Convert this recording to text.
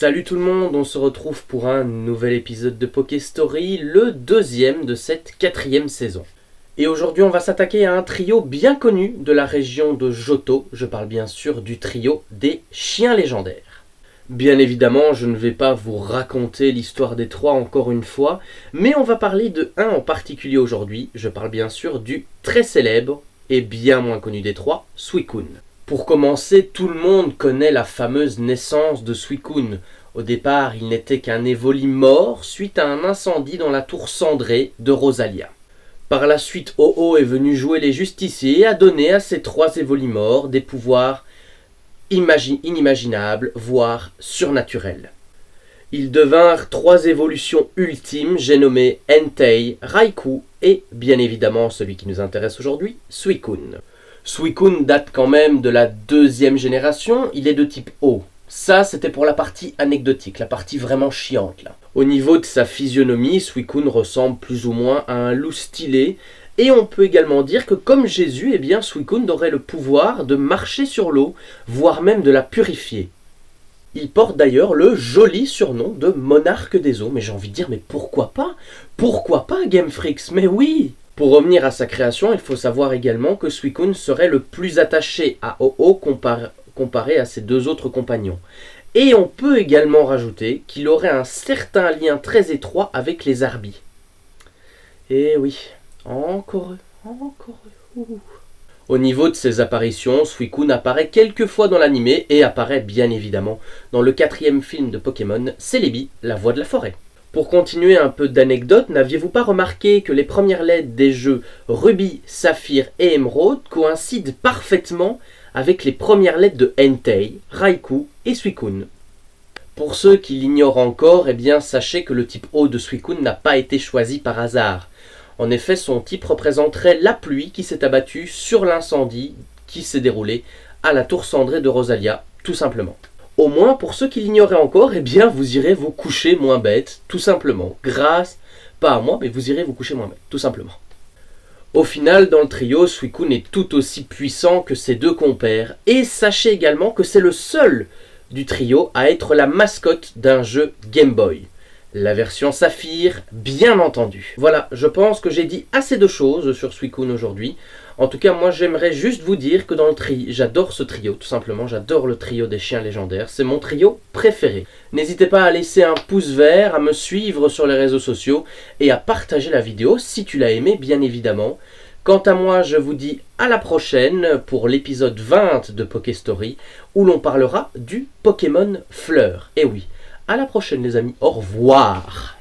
Salut tout le monde, on se retrouve pour un nouvel épisode de Pokéstory, le deuxième de cette quatrième saison. Et aujourd'hui on va s'attaquer à un trio bien connu de la région de Johto, je parle bien sûr du trio des chiens légendaires. Bien évidemment, je ne vais pas vous raconter l'histoire des trois encore une fois, mais on va parler de un en particulier aujourd'hui, je parle bien sûr du très célèbre et bien moins connu des trois, Suicune. Pour commencer, tout le monde connaît la fameuse naissance de Suicune. Au départ, il n'était qu'un Evoli mort suite à un incendie dans la tour cendrée de Rosalia. Par la suite, Ho-Oh est venu jouer les justiciers et a donné à ces trois Evoli morts des pouvoirs inimaginables, voire surnaturels. Ils devinrent trois évolutions ultimes, j'ai nommé Entei, Raikou et, bien évidemment, celui qui nous intéresse aujourd'hui, Suicune. Suicune date quand même de la deuxième génération, il est de type eau. Ça, c'était pour la partie anecdotique, la partie vraiment chiante là. Au niveau de sa physionomie, Suicune ressemble plus ou moins à un loup stylé, et on peut également dire que comme Jésus, eh bien Suicune aurait le pouvoir de marcher sur l'eau, voire même de la purifier. Il porte d'ailleurs le joli surnom de monarque des eaux, mais j'ai envie de dire, mais pourquoi pas? Pourquoi pas Game Freaks? Mais oui! Pour revenir à sa création, il faut savoir également que Suicune serait le plus attaché à Ho-Oh comparé à ses deux autres compagnons. Et on peut également rajouter qu'il aurait un certain lien très étroit avec les Arbis. Et oui, encore eux. Au niveau de ses apparitions, Suicune apparaît quelques fois dans l'anime et apparaît bien évidemment dans le quatrième film de Pokémon, Celebi, la voix de la forêt. Pour continuer un peu d'anecdotes, n'aviez-vous pas remarqué que les premières lettres des jeux Ruby, Saphir et Émeraude coïncident parfaitement avec les premières lettres de Entei, Raikou et Suicune? Pour ceux qui l'ignorent encore, eh bien sachez que le type eau de Suicune n'a pas été choisi par hasard. En effet, son type représenterait la pluie qui s'est abattue sur l'incendie qui s'est déroulé à la tour cendrée de Rosalia, tout simplement. Au moins, pour ceux qui l'ignoraient encore, eh bien, vous irez vous coucher moins bête, tout simplement. Grâce, pas à moi, mais vous irez vous coucher moins bête, tout simplement. Au final, dans le trio, Suicune est tout aussi puissant que ses deux compères. Et sachez également que c'est le seul du trio à être la mascotte d'un jeu Game Boy. La version Saphir, bien entendu. Voilà, je pense que j'ai dit assez de choses sur Suicune aujourd'hui. En tout cas, moi j'aimerais juste vous dire que dans le trio, j'adore ce trio, tout simplement, j'adore le trio des chiens légendaires, c'est mon trio préféré. N'hésitez pas à laisser un pouce vert, à me suivre sur les réseaux sociaux et à partager la vidéo si tu l'as aimé, bien évidemment. Quant à moi, je vous dis à la prochaine pour l'épisode 20 de Pokéstory, où l'on parlera du Pokémon Fleur. Et oui, à la prochaine les amis, au revoir!